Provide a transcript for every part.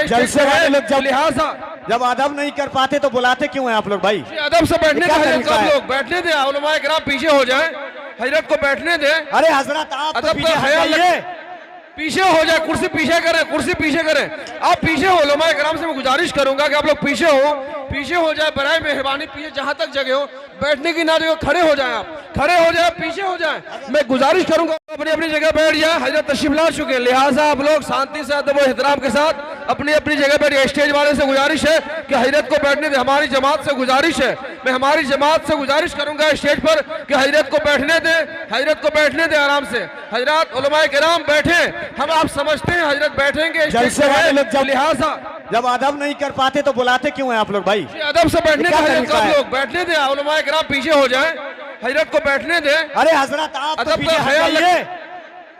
ये जलसे वाले लोग जब लिहाजा जब अदब नहीं कर पाते तो बुलाते क्यों हैं आप लोग भाई? अदब से बैठने क्या का तरीका आप है? लोग बैठने दें, उलमाए किराम पीछे हो जाए, हजरत को बैठने दें। अरे हजरत आप तो अदब पीछे का हट ख्याल जाइए। पीछे हो जाए, कुर्सी पीछे करें, कुर्सी पीछे करें। आप पीछे हो, उलमाए किराम से मैं गुजारिश करूंगा कि आप लोग पीछे हो जाए, बराए मेहरबानी पीछे जहां तक जगह हो, बैठने की ना जगह खड़े हो जाए, आप खड़े हो जाए, पीछे हो जाए। मैं गुजारिश करूंगा अपनी अपनी जगह बैठ जाए। हजरत तशरीफ ला चुके हैं, लिहाजा आप लोग शांति से अदब और एहतराम के साथ अपनी अपनी जगह बैठ। स्टेज वाले से गुजारिश है कि हजरत को बैठने दे, हमारी जमात से गुजारिश है, मैं हमारी जमात से गुजारिश करूंगा स्टेज पर कि हजरत को बैठने दे, हजरत को बैठने दे आराम से। हजरत उलमाए किराम बैठे, हम आप समझते हैं हजरत बैठेंगे, जलसे वाले लोग जब लिहाजा जब अदब नहीं कर पाते तो बुलाते क्यों हैं आप लोग भाई? अदब से बैठने का क्या हजरत तरीका आप है? लोग बैठने दें, उलमाए किराम पीछे हो जाए, हजरत को बैठने दें। अरे हजरत आप तो अदब पीछे का हट ख्याल जाइए।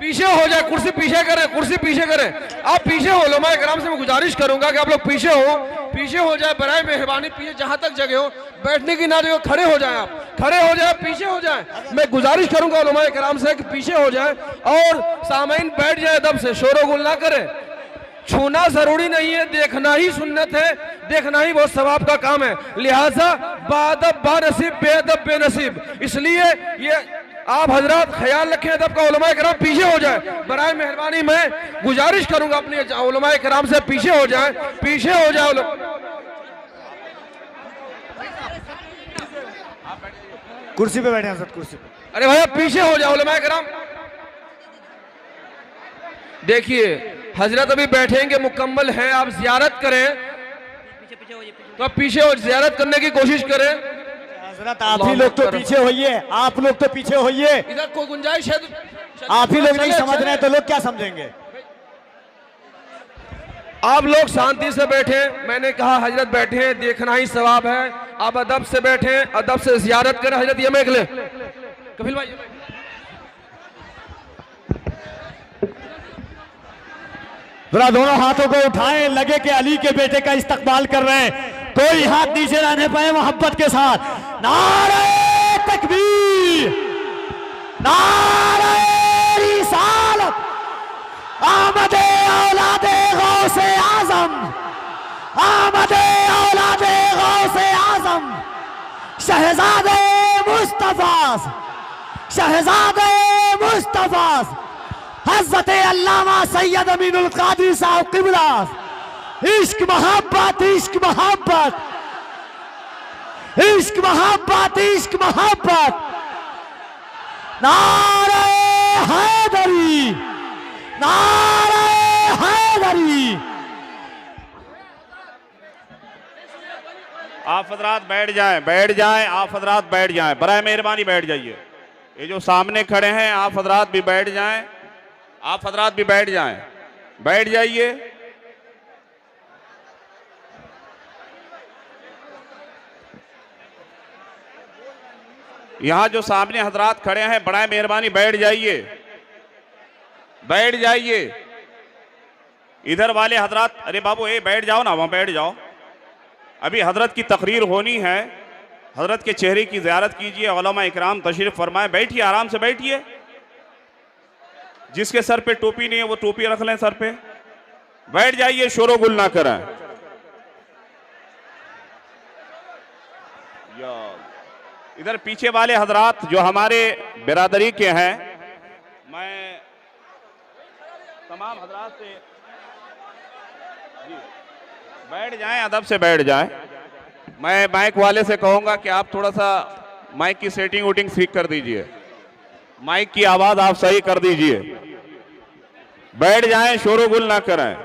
पीछे हो जाए, कुर्सी पीछे करें, कुर्सी पीछे करें। आप पीछे हो, उलमाए किराम से मैं गुजारिश करूंगा कि आप लोग पीछे हो जाए, बराए मेहरबानी पीछे जहां तक जगह हो, बैठने की ना जगह खड़े हो जाए, आप खड़े हो जाए, पीछे हो जाए। मैं गुजारिश करूंगा उलमाए किराम से कि पीछे हो जाए और सामईन बैठ जाए, अदब से शोर गुल ना करें। छूना जरूरी नहीं है, देखना ही सुन्नत है, देखना ही बहुत सवाब का काम है। लिहाजा बादब बानसीब, बेअदब बेनसीब। इसलिए ये आप हजरत ख्याल रखें अदब का। उलमाए किराम पीछे हो जाए, बराए मेहरबानी मैं गुजारिश करूंगा अपने उलमाए किराम से पीछे हो जाए, पीछे हो जाए। कुर्सी पे बैठे हैं हजरत, कुर्सी पे। अरे भैया पीछे हो जाओ उलमाए किराम। देखिए हजरत अभी बैठेंगे, मुकम्मल है, आप जियारत करें तो आप पीछे हो, जियारत करने की कोशिश करें। हजरत आप ही लोग तो पीछे होइए, आप लोग तो पीछे होइए। इधर कोई गुंजाइश है? आप ही लोग नहीं समझ रहे हैं तो लोग क्या समझेंगे? आप लोग शांति से बैठे, मैंने कहा हजरत बैठे, देखना ही सवाब है। आप अदब से बैठे, अदब से जियारत करें। हजरत ये मैं ले कफिल भाई, जरा दोनों हाथों को उठाएं, लगे कि अली के बेटे का इस्तकबाल कर रहे हैं। कोई हाथ नीचे रहने पाए मोहब्बत के साथ। नारे तकबीर, नारे रिसालत, आमदे औलादे गौसे आजम, आमदे औलादे गौसे आजम, शहजादे मुस्तफा, शहजादे मुस्तफा हज़रत अल्लामा सैयद अमीनुल कादरी साहब क़िबला। इश्क मोहब्बत, इश्क मोहब्बत, इश्क मोहब्बत, इश्क मोहब्बत। नारे हैदरी, नारे हैदरी। आप हजरात बैठ जाएं, बैठ जाएं, आप हजरात बैठ जाएं, बराए मेहरबानी बैठ जाइए। ये जो सामने खड़े हैं आप हजरात भी बैठ जाएं, आप हजरात भी बैठ जाएं, बैठ जाइए। यहां जो सामने हजरात खड़े हैं बराए मेहरबानी बैठ जाइए, बैठ जाइए। इधर वाले हजरात, अरे बाबू ए बैठ जाओ ना, वहां बैठ जाओ। अभी हजरत की तकरीर होनी है, हजरत के चेहरे की ज़ियारत कीजिए। उलमा इकराम तशरीफ फरमाए, बैठिए, आराम से बैठिए। जिसके सर पे टोपी नहीं है वो टोपी रख लें सर पे, बैठ जाइए, शोरो गुल ना करें। इधर पीछे वाले हजरात जो हमारे बिरादरी के हैं, मैं तमाम हजरात से बैठ जाएं, अदब से बैठ जाएं। मैं माइक वाले से कहूंगा कि आप थोड़ा सा माइक की सेटिंग वोटिंग ठीक कर दीजिए, माइक की आवाज आप सही कर दीजिए। बैठ जाएं, शोरो गुल ना करें।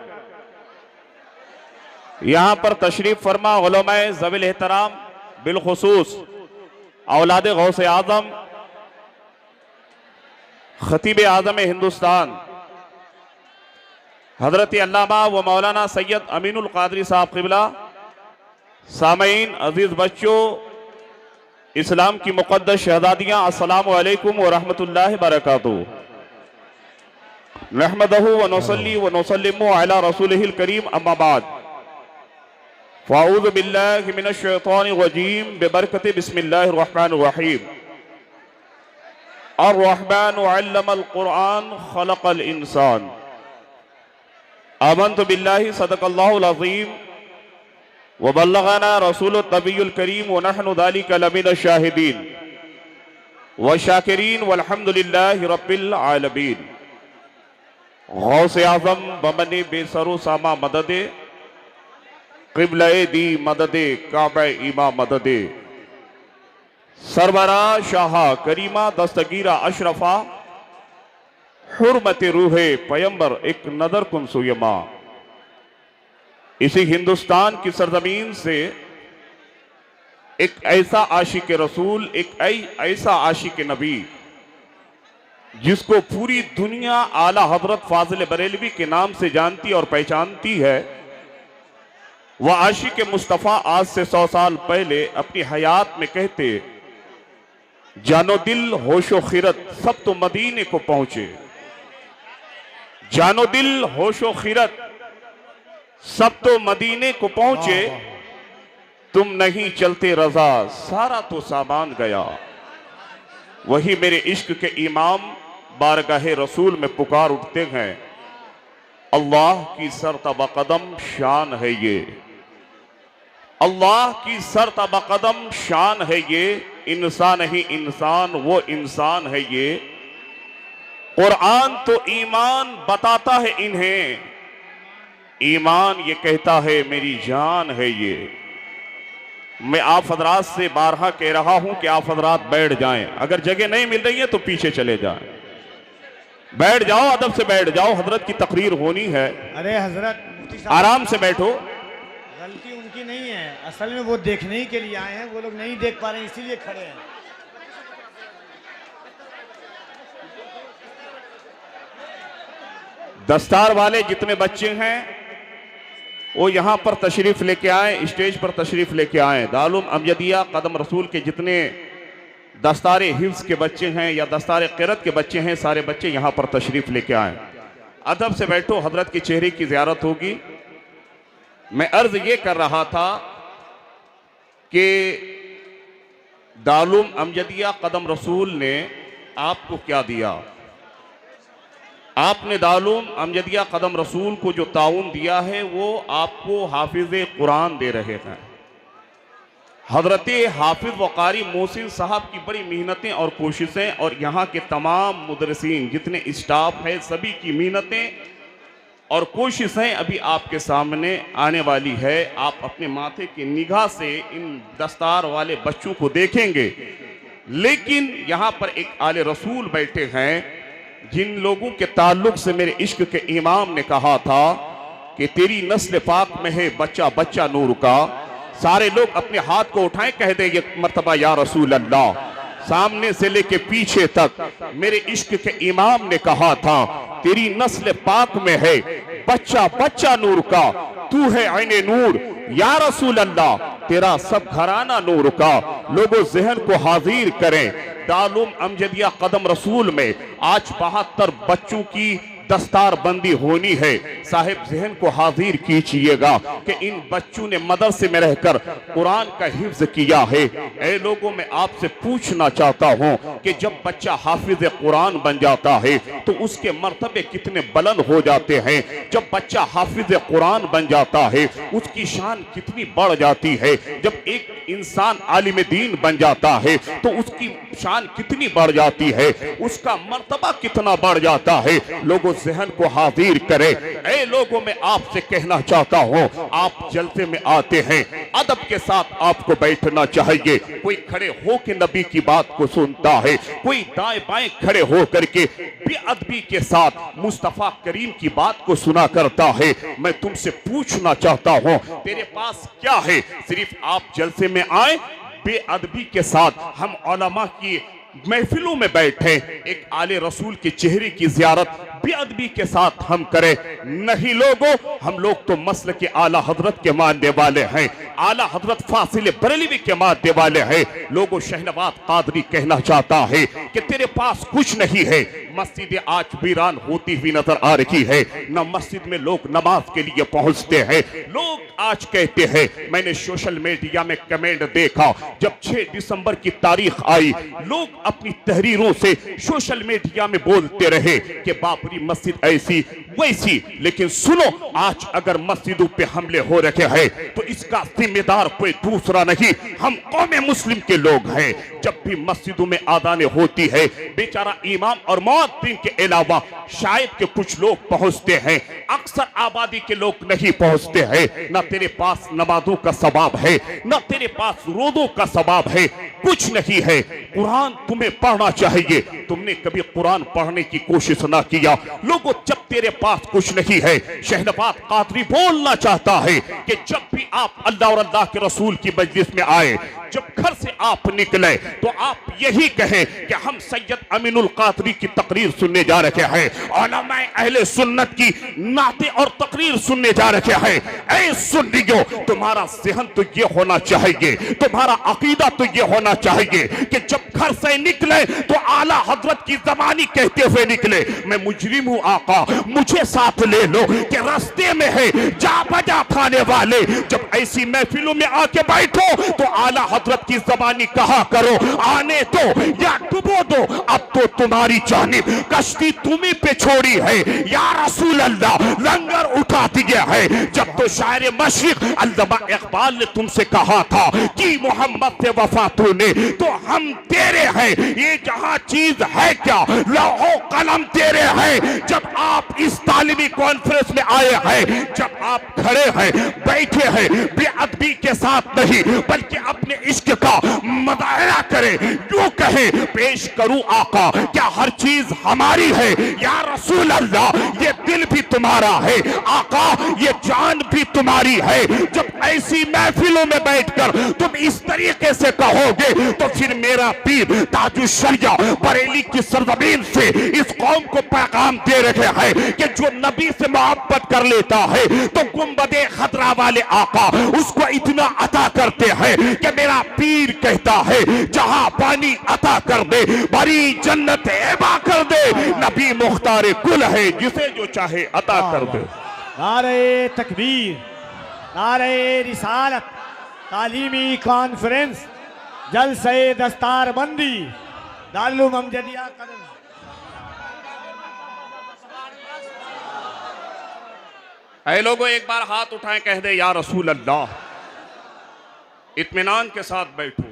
यहां पर तशरीफ फरमा उलमाए ज़विल एहतराम, बिलखुसूस औलाद गौसे आजम, खतीब आजम हिंदुस्तान हजरत अल्लामा व मौलाना सैयद अमीनुल कादरी साहब क़िबला। सामईन, अजीज बच्चों, इस्लाम की मुक़द्दस शहदादियाँ, अस्सलामु अलैकुम व रहमतुल्लाहि बरकातुहू। नहमदहु व नुसल्ली व नुसल्लिमु अला रसूलिहिल करीम, अम्मा बाद। फ़अऊज़ु बिल्लाहि मिनश शैतानिर रजीम, बिबरकति बिस्मिल्लाहिर रहमानिर रहीम। अर्रहमानु अल्लमल क़ुरआन, ख़लक़ल इंसान। आमन्तु बिल्लाहि सदक़ल्लाहुल अज़ीम व बल्लगना रसूलुन नबियुल करीम व नहनु ज़ालिका लमिन शाहिदीन व शाकिरीन वल्हम्दुलिल्लाहि रब्बिल आलमीन। गौसे आज़म बमने बेसरो सामा मददे क़िबले दी मददे काबे इमा मददे सरवरा शाहा करीमा दस्तगीरा अशरफा हुर्मत रूहे पयंबर एक नदर कुन सुयमा। इसी हिंदुस्तान की सरजमीन से एक ऐसा आशिक रसूल, एक ऐसा आशिक नबी जिसको पूरी दुनिया आला हजरत फाजिल बरेलवी के नाम से जानती और पहचानती है, वह आशिक मुस्तफ़ा आज से 100 साल पहले अपनी हयात में कहते, जानो दिल होशो खिरत सब तो मदीने को पहुंचे। जानो दिल होशो खिरत सब तो मदीने को पहुंचे, तुम नहीं चलते रजा सारा तो सामान गया। वही मेरे इश्क के इमाम बारगाहे रसूल में पुकार उठते हैं, अल्लाह की सरतबा कदम शान है ये, अल्लाह की सरतबा कदम शान है ये, इंसान ही इंसान वो इंसान है ये। कुरान तो ईमान बताता है इन्हें, ईमान ये कहता है मेरी जान है ये। मैं आप हजरात से बारहा कह रहा हूं कि आप हजरात बैठ जाएं, अगर जगह नहीं मिल रही है तो पीछे चले जाएं, बैठ जाओ, अदब से बैठ जाओ, हजरत की तकरीर होनी है। अरे हजरत आराम से बैठो। गलती उनकी नहीं है, असल में वो देखने ही के लिए आए हैं, वो लोग नहीं देख पा रहे हैं इसीलिए खड़े हैं। दस्तार वाले जितने बच्चे हैं वो यहां पर तशरीफ लेके आए, स्टेज पर तशरीफ लेके आए। दारुल अमजदिया कदम रसूल के जितने दस्तारे हिफ्ज के बच्चे हैं या दस्तारे क़िरत के बच्चे हैं, सारे बच्चे यहां पर तशरीफ लेके आए। अदब से बैठो, हजरत के चेहरे की ज़ियारत होगी। मैं अर्ज ये कर रहा था कि दारुल अमजदिया कदम रसूल ने आपको क्या दिया। आपने दारुल अमजदिया कदम रसूल को जो ताउन दिया है वो आपको हाफिज़ कुरान दे रहे हैं। हजरत हाफिज वकारी मोहसिन साहब की बड़ी मेहनतें और कोशिशें और यहाँ के तमाम मुदरसीन जितने स्टाफ है सभी की मेहनतें और कोशिशें अभी आपके सामने आने वाली है। आप अपने माथे की निगाह से इन दस्तार वाले बच्चों को देखेंगे, लेकिन यहाँ पर एक आले रसूल बैठे हैं जिन लोगों के ताल्लुक से मेरे इश्क के इमाम ने कहा था कि तेरी नस्ल पाक में है बच्चा बच्चा नूर का। सारे लोग अपने हाथ को उठाएं, कह दे ये मर्तबा या रसूल अल्लाह। सामने से लेके पीछे तक मेरे इश्क के इमाम ने कहा था तेरी नस्ल पाक में है बच्चा बच्चा नूर का, तू है ऐने नूर या रसूल अल्लाह, तेरा सब घराना नूर का। लोगों जहन को हाजिर करें, दारुल अमजदिया कदम रसूल में आज 72 बच्चों की दस्तार बंदी होनी है। साहिब जहन को हाजिर कीजिएगा कि इन बच्चों ने मदरसे में रहकर कुरान का हिफ्ज किया है। ऐ लोगों, मैं आपसे पूछना चाहता हूं कि जब बच्चा हाफिज कुरान बन जाता है तो उसके मर्तबे कितने बुलंद हो जाते हैं। जब बच्चा हाफिज कुरान बन जाता है उसकी शान कितनी बढ़ जाती है। जब एक इंसान आलिम दीन बन जाता है तो उसकी शान कितनी बढ़ जाती है, उसका मर्तबा कितना बढ़ जाता है। लोगों जहन को हाजिर करे। ऐ लोगों, मैं आपसे कहना चाहता हूं, आप जलसे में आते हैं, अदब के साथ आपको बैठना चाहिए। कोई खड़े हो के नबी की बात को सुनता है, कोई दाएं बाएं खड़े हो करके बेअदबी के साथ मुस्तफा करीम की बात को सुना करता है। मैं तुमसे पूछना चाहता हूं, तेरे पास क्या है? सिर्फ आप जलसे में आए, बेअदबी के साथ हम उलमा की महफिलों में बैठे, एक आले रसूल के चेहरे की जियारत बेअदबी के साथ हम करें। नहीं लोगों, हम लोग तो मसल के आला हजरत के मानने वाले हैं, आला हजरत फासिल बरेलवी के मानने वाले हैं। लोगों, शहनवाज कादरी कहना चाहता है कि तेरे पास कुछ नहीं है। मस्जिद आज वीरान होती हुई नजर आ रही है, न मस्जिद में लोग नमाज के लिए पहुंचते हैं। लोग आज कहते हैं, मैंने सोशल मीडिया में कमेंट देखा, जब 6 दिसंबर की तारीख आई, लोग अपनी तहरीरों से सोशल मीडिया में बोलते रहे कि बाबरी तेरी मस्जिद ऐसी वैसी, लेकिन सुनो, आज अगर मस्जिदों पे हमले हो रहे हैं तो इसका जिम्मेदार कोई दूसरा नहीं, हम कौम मुस्लिम के लोग हैं। जब भी मस्जिदों में आदाने होती है, बेचारा इमाम और मुअज्जिन के अलावा शायद के कुछ लोग पहुंचते हैं, अक्सर आबादी के लोग नहीं पहुंचते हैं। ना तेरे पास नमाजों का सवाब है, ना तेरे पास रोज़ों का सवाब है, कुछ नहीं है। कुरान तुम्हें पढ़ना चाहिए, तुमने कभी कुरान पढ़ने की कोशिश ना किया। लोगों, जब तेरे पास कुछ नहीं है, शहनवाज कादरी बोलना चाहता है कि जब भी आप अल्लाह और अल्लाह के रसूल की मजलिस में आए, जब घर से आप निकले तो आप यही कहें कि हम सैयद अमीनुल कादरी की तकरीर सुनने जा रहे हैं, उलमाए अहले सुन्नत की नाते और तकरीर सुनने जा रहे हैं। ऐ सुन्नियों, तुम्हारा ज़हन तो ये होना चाहिए, तुम्हारा अकीदा तो ये होना चाहिए कि जब घर से निकले तो आला हजरत की ज़बानी कहते हुए निकले, मैं मुजरिम हूं आका, मुझे साथ ले लो, कि रास्ते में है जा बजा खाने वाले। जब ऐसी महफिलों में आके बैठो तो आला हजरत की ज़बानी कहा करो, आने दो या डुबो दो, अब तो तुम्हारी जानिब कश्ती तुम्ही पे छोड़ी है, या रसूल अल्लाह लंगर उठा दिया है। जब तो शायर मशरिक अल्लामा इकबाल ने तुमसे कहा था कि मोहम्मद से वफा तूने, तो हम तेरे हैं, ये जहां चीज है क्या, लौहो कलम तेरे हैं। जब आप इस तालीमी कॉन्फ्रेंस में आए हैं, जब आप खड़े हैं, बैठे हैं, बेअदबी के साथ नहीं बल्कि अपने इश्क का मदाहिरा करें, यूं कहें, पेश करूं आका, क्या हर चीज हमारी है, या रसूल अल्लाह ये दिल भी तुम्हारा है, आका ये जान भी तुम्हारी है। जब ऐसी महफिलों में बैठकर तुम इस तरीके से कहोगे तो फिर मेरा पीर ताजुश्शरिया बरेली की सरजमीन से इस कौम को पैगाम दे रहे हैं कि जो नबी से मोहब्बत कर लेता है तो गुंबदे खतरा वाले आका उसको इतना अता करते हैं कि मेरा पीर कहता है जहां पानी अता कर दे, बड़ी जन्नत एबा कर दे, नबी मुख्तार कुल है, जिसे जो चाहे अता कर दे। नारे तकबीर, नारे रिसालत, तालीमी कॉन्फ्रेंस, जलसे दस्तारबंदी, दारुल अमजदिया कदम। ऐ लोगों, एक बार हाथ उठाएं, कह दे या रसूल अल्लाह। इत्मीनान के साथ बैठो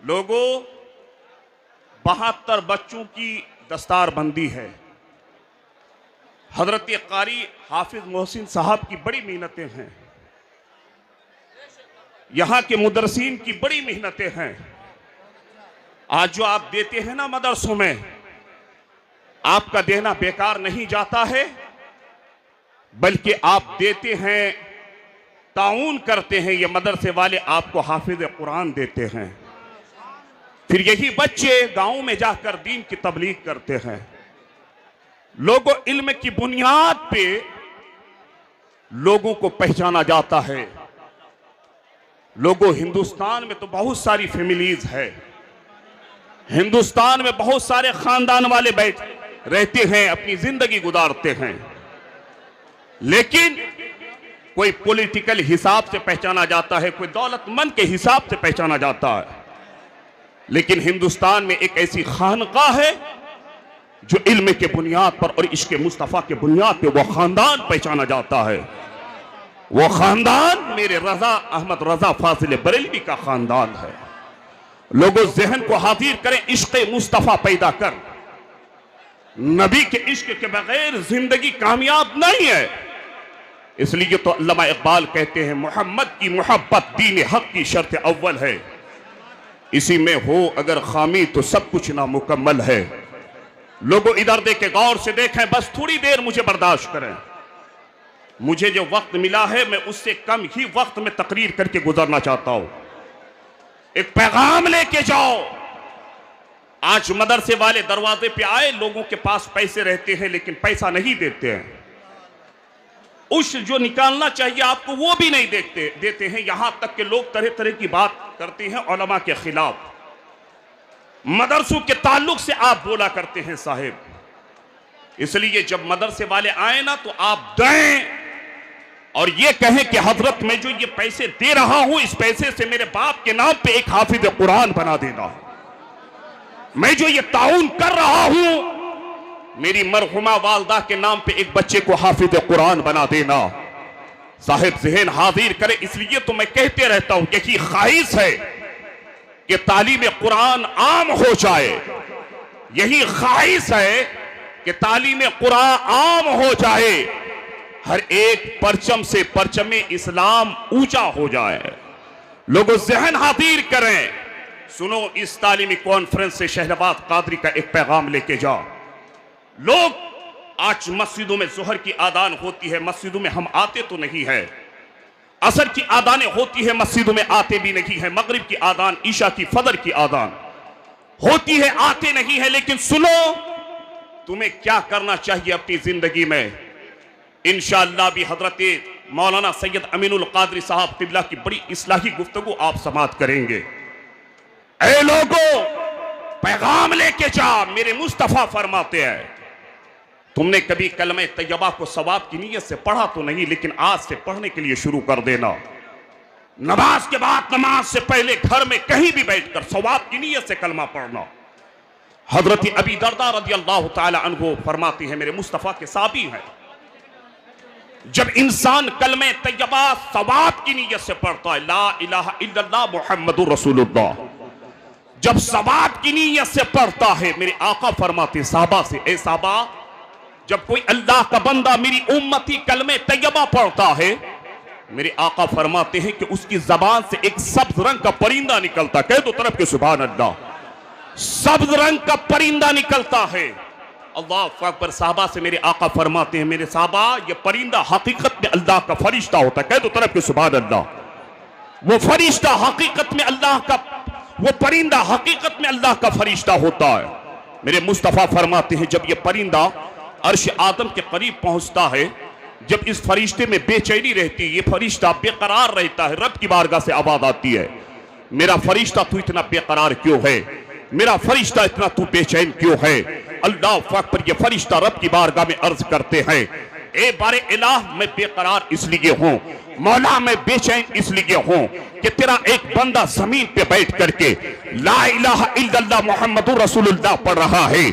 लोगों। 72 बच्चों की दस्तारबंदी है। हजरत कारी हाफिज मोहसिन साहब की बड़ी मेहनतें हैं, यहां के मुदरसीन की बड़ी मेहनतें हैं। आज जो आप देते हैं ना मदरसों में, आपका देना बेकार नहीं जाता है, बल्कि आप देते हैं, ताउन करते हैं। ये मदरसे वाले आपको हाफिज कुरान देते हैं, फिर यही बच्चे गांव में जाकर दीन की तबलीग करते हैं। लोगों, इल्म की बुनियाद पे लोगों को पहचाना जाता है। लोगों, हिंदुस्तान में तो बहुत सारी फैमिलीज है, हिंदुस्तान में बहुत सारे खानदान वाले बैठ रहते हैं, अपनी जिंदगी गुजारते हैं, लेकिन कोई पॉलिटिकल हिसाब से पहचाना जाता है, कोई दौलतमंद के हिसाब से पहचाना जाता है। लेकिन हिंदुस्तान में एक ऐसी खानकाह है जो इल्म के बुनियाद पर और इश्क मुस्तफ़ा के बुनियाद पे वो खानदान पहचाना जाता है। वो खानदान मेरे रजा अहमद रजा फाजिल बरेलवी का खानदान है। लोगों, जहन को हाजिर करें, इश्क मुस्तफ़ा पैदा कर। नबी के इश्क के बगैर जिंदगी कामयाब नहीं है। इसलिए तो अल्लामा इकबाल कहते हैं, मोहम्मद की मोहब्बत दीन हक की शर्त अव्वल है, इसी में हो अगर खामी तो सब कुछ नामुकम्मल है। लोगों, इधर देखें, गौर से देखें, बस थोड़ी देर मुझे बर्दाश्त करें। मुझे जो वक्त मिला है मैं उससे कम ही वक्त में तकरीर करके गुजरना चाहता हूं। एक पैगाम लेके जाओ। आज मदरसे वाले दरवाजे पे आए, लोगों के पास पैसे रहते हैं लेकिन पैसा नहीं देते हैं। उस जो निकालना चाहिए आपको वो भी नहीं देते हैं। यहां तक के लोग तरह तरह की बात करते हैं उलमा के खिलाफ। मदरसों के ताल्लुक से आप बोला करते हैं साहिब। इसलिए जब मदरसे वाले आए ना तो आप दें और ये कहें कि हजरत मैं जो ये पैसे दे रहा हूं, इस पैसे से मेरे बाप के नाम पे एक हाफिज कुरान बना देना। मैं जो ये ताउन कर रहा हूं, मेरी मरहुमा वालदा के नाम पे एक बच्चे को हाफिज कुरान बना देना। साहिब ज़हन हाजिर करे, इसलिए तो मैं कहते रहता हूं यही ख्वाहिश है कि तालीम कुरान आम हो जाए। यही ख्वाहिश है कि तालीम कुरान आम हो जाए, हर एक परचम से परचम इस्लाम ऊंचा हो जाए। लोगों ज़हन हाजिर करें, सुनो इस तालीमी कॉन्फ्रेंस से शहरबाज कादरी का एक पैगाम लेके जाओ। लोग आज मस्जिदों में जोहर की आदान होती है, मस्जिदों में हम आते तो नहीं है। असर की आदानें होती है, मस्जिदों में आते भी नहीं है। मगरिब की आदान, ईशा की, फजर की आदान होती है, आते नहीं है। लेकिन सुनो, तुम्हें क्या करना चाहिए अपनी जिंदगी में। इंशाअल्लाह भी हजरत मौलाना सैयद अमीनुल कादरी साहब किबला की बड़ी इस्लाही गुफ्तगू आप समाअत करेंगे। ऐ लोगों, पैगाम लेके जा। मेरे मुस्तफा फरमाते हैं, तुमने कभी कलमे तैयबा को सवाब की नीयत से पढ़ा तो नहीं, लेकिन आज से पढ़ने के लिए शुरू कर देना। नमाज के बाद, नमाज से पहले घर में कहीं भी बैठकर सवाब की नीयत से कलमा पढ़ना। हजरत अबी दरदा रज़ी अल्लाह ताला अन्हु फरमाती है, मेरे मुस्तफा के साबी हैं, जब इंसान कलमे तैयबा सवाब की नीयत से पढ़ता है, ला इलाहा इल्लल्लाह मुहम्मदुर रसूलुल्लाह, जब सवाब की नीयत से पढ़ता है, मेरे आका फरमाते साहबा से, ए साहबा, जब कोई अल्लाह का बंदा मेरी उम्मती कलमे तैयबा पढ़ता है, मेरे आका फरमाते हैं कि उसकी जबान से एक सब्ज रंग का परिंदा निकलता। कह दो तरफ के सुभान अल्लाह, सब्ज रंग का परिंदा निकलता है। अल्लाह अकबर। साहबा से मेरे आका फरमाते हैं, मेरे साहबा, ये परिंदा हकीकत में अल्लाह का फरिश्ता होता है। कह दो तरफ के सुभान अल्लाह। वो फरिश्ता हकीकत में अल्लाह का, वो परिंदा हकीकत में अल्लाह का फरिश्ता होता है। मेरे मुस्तफा फरमाते हैं, जब ये परिंदा अर्श आदम के करीब पहुंचता है, जब इस फरिश्ते में बेचैनी रहती है, ये फरिश्ता बेकरार रहता है, रब की बारगाह से आवाज आती है, मेरा फरिश्ता तू इतना बेकरार क्यों है, मेरा फरिश्ता इतना तू बेचैन क्यों है। अल्लाह अकबर। ये फरिश्ता रब की बारगाह में अर्ज करते हैं, ए बारे इलाह, मैं बेकरार इसलिए हूं, मौला मैं बेचैन इसलिए हूं कि तेरा एक बंदा जमीन पे बैठ करके ला इलाहा इल्लल्लाह मुहम्मदुर रसूलुल्लाह पढ़ रहा है,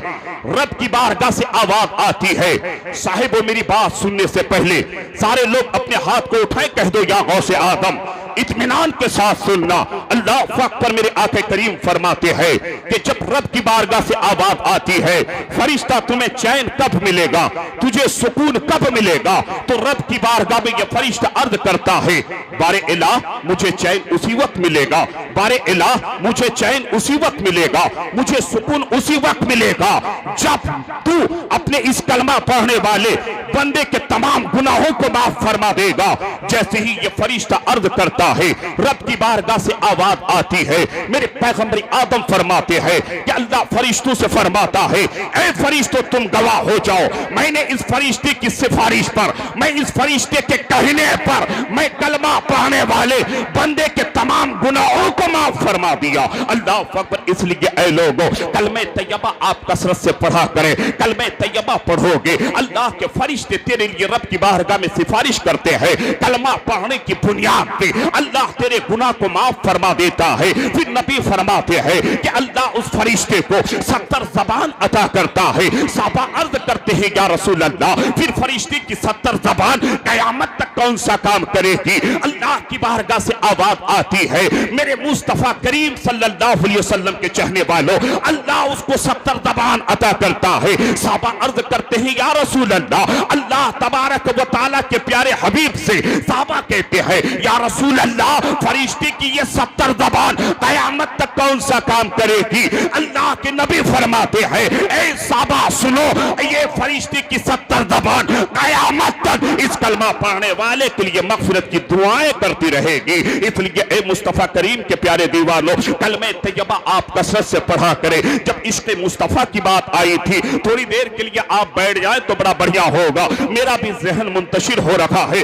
रब की बारगाह से आवाज आती है। साहिबो, मेरी बात सुनने से पहले सारे लोग अपने हाथ को उठाए, कह दो या गौसे आदम, इत्मीनान के साथ सुनना। अल्लाह अकबर। मेरे आके करीम फरमाते हैं कि जब रब की बारगाह से आवाज आती है, फरिश्ता तुम्हें चैन कब मिलेगा, तुझे सुकून कब मिलेगा, तो रब की बारगाह में यह फरिश्ता अर्ज करता है, बारे इलाह, मुझे चैन उसी वक्त मिलेगा, बारे इलाह, मुझे चैन उसी वक्त मिलेगा, मुझे सुकून उसी वक्त मिलेगा जब तू अपने इस कलमा पढ़ने वाले बंदे के तमाम गुनाहों को माफ फरमा देगा। जैसे ही ये फरिश्ता अर्ज करता है, रब की बारगाह से आवाज आती है। मेरे पैगंबर आदम फरमाते हैं कि अल्लाह फरिश्तों से फरमाता है, ऐ फरिश्तों तुम गवाह हो जाओ, मैंने इस फरिश्ते की सिफारिश पर, मैं इस फरिश्ते के कहने पर, मैं कलमा पढ़ने वाले बंदे के तमाम गुनाहों को माफ फरमा दिया। अल्लाह अकबर। इसलिए ऐ लोगों, कलमे तैयबा आप कसरत से पढ़ा करें। कलमे तैयबा पढ़ोगे, अल्लाह के फरिश्ते तेरे लिए रब की बारगाह में सिफारिश करते हैं। कलमा पढ़ने की बुनियाद पे अल्लाह तेरे गुनाह को माफ फरमा देता है। फिर नबी फरमाते हैं कि अल्लाह उस फरिश्ते को 70 जबान अता करता है। साहबा अर्ज करते हैं, या रसूल अल्लाह, फिर फरिश्ते की 70 जबान कयामत तक कौन सा काम करेगी। अल्लाह की बारगाह से आवाज आती है, मेरे मुस्तफा करीम सल्लल्लाहु अलैहि वसल्लम के चाहने वालों, अल्लाह उसको 70 जबान अता करता है। साहबा अर्ज करते हैं, या रसूल अल्लाह, अल्लाह तबारक व तआला के प्यारे हबीब से साहबा कहते हैं, या रसूल अल्लाह, फरिश्ते की ये 70 जबान कयामत तक कौन सा काम करेगी। अल्लाह के नबी फरमाते हैं, ए साहबा सुनो, ये फरिश्ते की 70 जबान कयामत तक इस कलमा पढ़ने वाले के लिए मगफिरत की दुआएं करती रहेगी। इसलिए ए मुस्तफा करीम के प्यारे दीवानों, कलमे तैयबा आप कसरत से पढ़ा करें। जब इश्क़ मुस्तफा की बात आई थी, थोड़ी देर के लिए आप बैठ जाए तो बड़ा बढ़िया होगा, मेरा भी जहन मुंतशिर हो रखा है।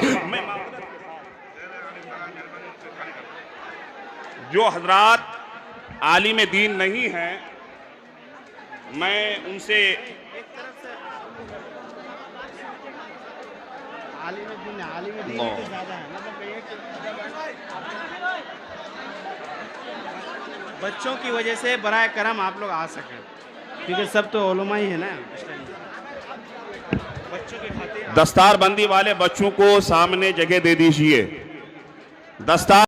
जो हजरात आलिम दीन नहीं है, मैं उनसे बच्चों की वजह से बराए करम आप लोग आ सके, क्योंकि सब तो उलमा ही है ना। दस्तार बंदी वाले बच्चों को सामने जगह दे दीजिए। दस्तार